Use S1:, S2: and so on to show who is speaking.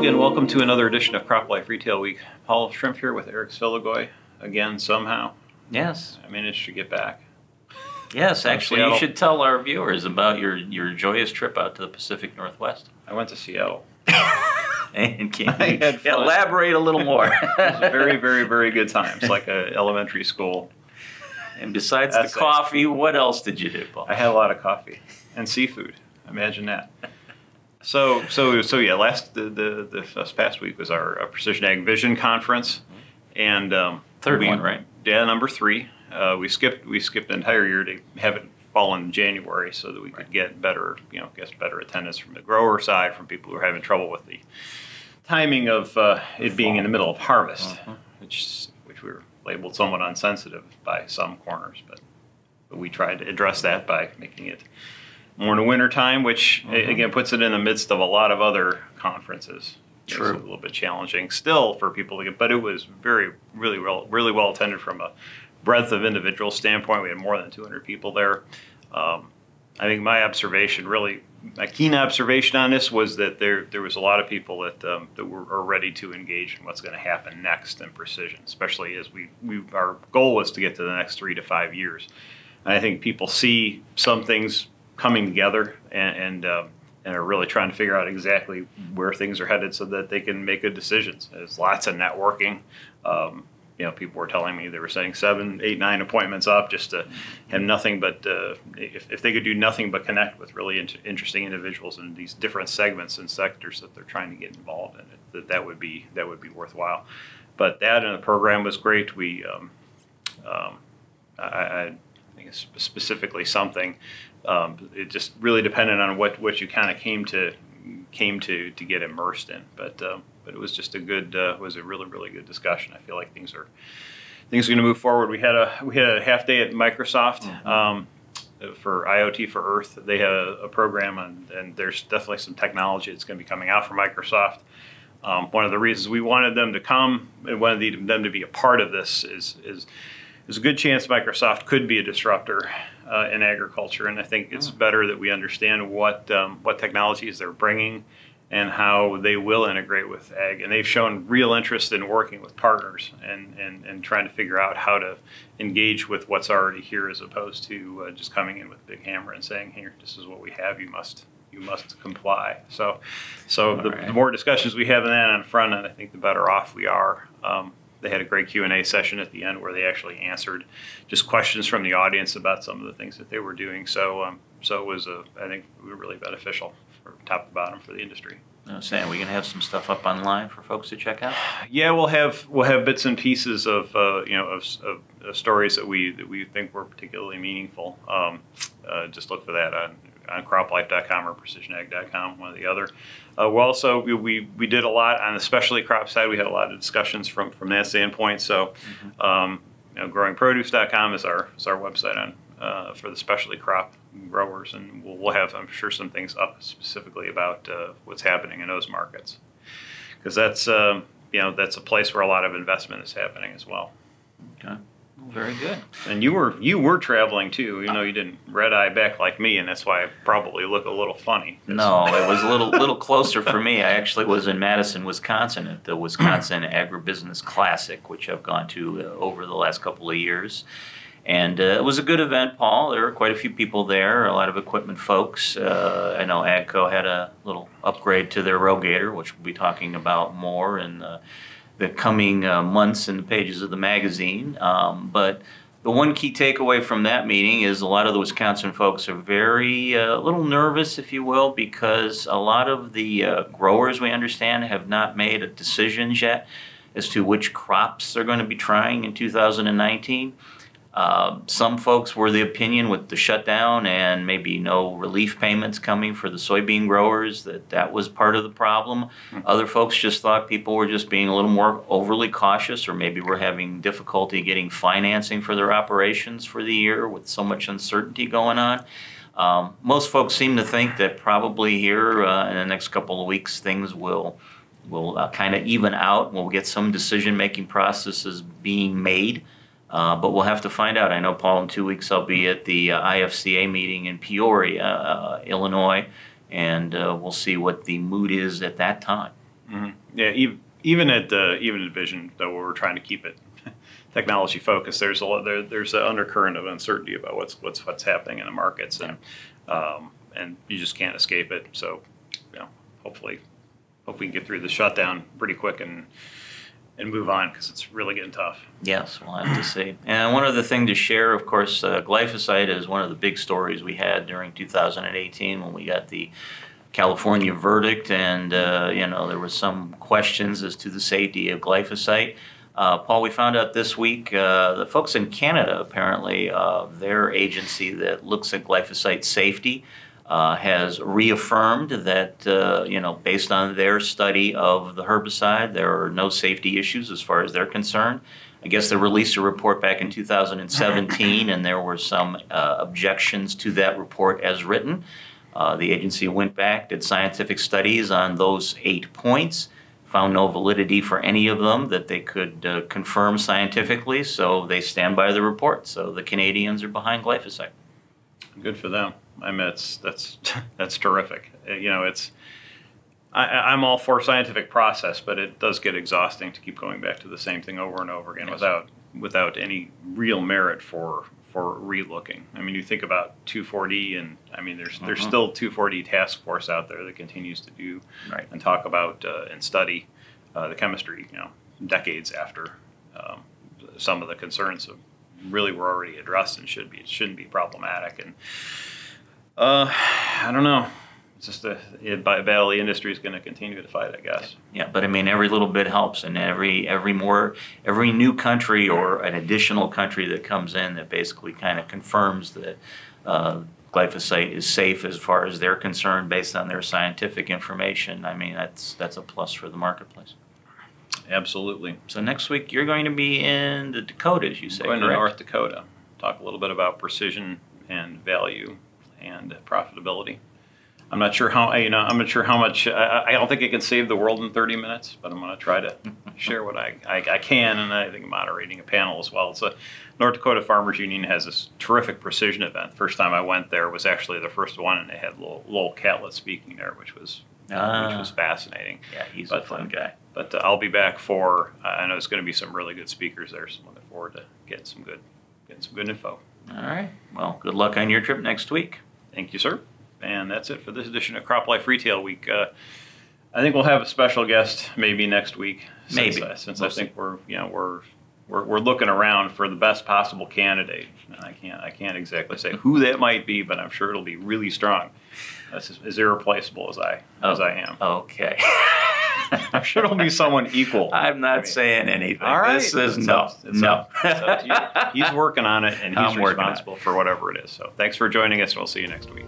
S1: again, welcome to another edition of CropLife Retail Week. Paul Schrimpf here with Eric Sfiligoj again somehow.
S2: Yes.
S1: I managed to get back.
S2: Yes, actually, you should tell our viewers about your joyous trip out to the Pacific Northwest.
S1: I went to Seattle.
S2: And can you elaborate a little more?
S1: It was a very, very, very good time. It's like an elementary school.
S2: And besides the coffee, what else did you do, Paul?
S1: I had a lot of coffee and seafood. Imagine that. So yeah. This past week was our Precision Ag Vision Conference, and
S2: third one, right?
S1: Yeah, number 3. We skipped the entire year to have it fall in January so that we could get better, better attendance from the grower side, from people who are having trouble with the timing of it being in the middle of harvest, which we were labeled somewhat unsensitive by some corners, but we tried to address that by making it more in the winter time, which again puts it in the midst of a lot of other conferences.
S2: True.
S1: It's a little bit challenging still for people to get, but it was really well attended from a breadth of individual standpoint. We had more than 200 people there. I think my keen observation on this was that there was a lot of people that are ready to engage in what's going to happen next in precision, especially as our goal was to get to the next 3 to 5 years. And I think people see some things coming together and are really trying to figure out exactly where things are headed so that they can make good decisions. There's lots of networking. People were telling me they were saying 7, 8, 9 appointments up just to have nothing but, if they could do nothing but connect with really interesting individuals in these different segments and sectors that they're trying to get involved in, that would be worthwhile. But that and the program was great. I think it's specifically something. It just really depended on what you kind of came to get immersed in. But it was just a really good discussion. I feel like things are going to move forward. We had a half day at Microsoft for IoT for Earth. They have a program, and there's definitely some technology that's going to be coming out from Microsoft. One of the reasons we wanted them to come and wanted them to be a part of this is there's a good chance Microsoft could be a disruptor in agriculture, and I think it's better that we understand what technologies they're bringing and how they will integrate with ag. And they've shown real interest in working with partners and trying to figure out how to engage with what's already here, as opposed to just coming in with a big hammer and saying, "Here, this is what we have. You must comply." So the more discussions we have in that on the front end, I think the better off we are. They had a great Q&A session at the end where they actually answered just questions from the audience about some of the things that they were doing. So it was, I think, really beneficial from top to bottom for the industry.
S2: Sam, we gonna have some stuff up online for folks to check out?
S1: Yeah, we'll have bits and pieces of stories that we think were particularly meaningful. Just look for that on CropLife.com or PrecisionAg.com, one or the other. We did a lot on the specialty crop side. We had a lot of discussions from that standpoint. So, GrowingProduce.com is our website on for the specialty crop growers, and we'll have, I'm sure, some things up specifically about what's happening in those markets, because that's a place where a lot of investment is happening as well.
S2: Okay. Very good.
S1: And you were traveling too. You didn't red eye back like me, and that's why I probably look a little funny.
S2: No, it was a little closer for me. I actually was in Madison, Wisconsin at the Wisconsin Agribusiness Classic, which I've gone to over the last couple of years. And it was a good event, Paul. There were quite a few people there, a lot of equipment folks. I know AGCO had a little upgrade to their Rogator, which we'll be talking about more in the coming months in the pages of the magazine. But the one key takeaway from that meeting is a lot of the Wisconsin folks are a little nervous, if you will, because a lot of the growers, we understand, have not made a decisions yet as to which crops they're going to be trying in 2019. Some folks were the opinion, with the shutdown and maybe no relief payments coming for the soybean growers, that was part of the problem. Other folks just thought people were just being a little more overly cautious, or maybe were having difficulty getting financing for their operations for the year with so much uncertainty going on. Most folks seem to think that probably here in the next couple of weeks things will kind of even out. We'll get some decision-making processes being made. But we'll have to find out. I know, Paul, in 2 weeks I'll be at the IFCA meeting in Peoria, Illinois, and we'll see what the mood is at that time.
S1: Yeah, even at Vision, though, we're trying to keep it technology focused. There's an undercurrent of uncertainty about what's happening in the markets, and you just can't escape it. So, hopefully we can get through the shutdown pretty quick and move on, because it's really getting tough.
S2: Yes, we'll have to see. And one other thing to share, of course, glyphosate is one of the big stories we had during 2018 when we got the California verdict, and there were some questions as to the safety of glyphosate. Paul, we found out this week the folks in Canada, apparently, their agency that looks at glyphosate safety has reaffirmed that, based on their study of the herbicide, there are no safety issues as far as they're concerned. I guess they released a report back in 2017, and there were some objections to that report as written. The agency went back, did scientific studies on those 8 points, found no validity for any of them that they could confirm scientifically, so they stand by the report. So the Canadians are behind glyphosate.
S1: Good for them. I mean, that's terrific. I'm all for scientific process, but it does get exhausting to keep going back to the same thing over and over again without any real merit for relooking. I mean, you think about 2,4-D, and I mean, there's still 2,4-D task force out there that continues to do and talk about and study the chemistry, decades after some of the concerns really were already addressed and shouldn't be problematic. And I don't know. It's just the battle the industry is going to continue to fight, I guess.
S2: Yeah, but I mean, every little bit helps, and every new country or an additional country that comes in that basically kind of confirms that glyphosate is safe as far as they're concerned based on their scientific information. I mean, that's a plus for the marketplace.
S1: Absolutely.
S2: So next week you're going to be in the Dakotas, you say,
S1: going
S2: correct?
S1: to North Dakota. Talk a little bit about precision and value and profitability. I'm not sure how much. I don't think I can save the world in 30 minutes, but I'm going to try to share what I can, and I think moderating a panel as well. So, North Dakota Farmers Union has this terrific precision event. First time I went there was actually the first one, and they had Lowell Catlett speaking there, which was fascinating.
S2: Yeah, he's a fun guy.
S1: But I'll be back for. I know there's going to be some really good speakers there, so I'm looking forward to getting some good info.
S2: All right. Well, good luck on your trip next week.
S1: Thank you, sir. And that's it for this edition of CropLife Retail Week. I think we'll have a special guest maybe next week. Since I think we're looking around for the best possible candidate. And I can't exactly say who that might be, but I'm sure it'll be really strong. That's as irreplaceable as I am.
S2: Okay.
S1: I'm sure it'll be someone equal.
S2: I'm not saying anything.
S1: All right.
S2: This is
S1: It's
S2: no.
S1: up to you. He's working on it, and he's responsible for whatever it is. So thanks for joining us, and we'll see you next week.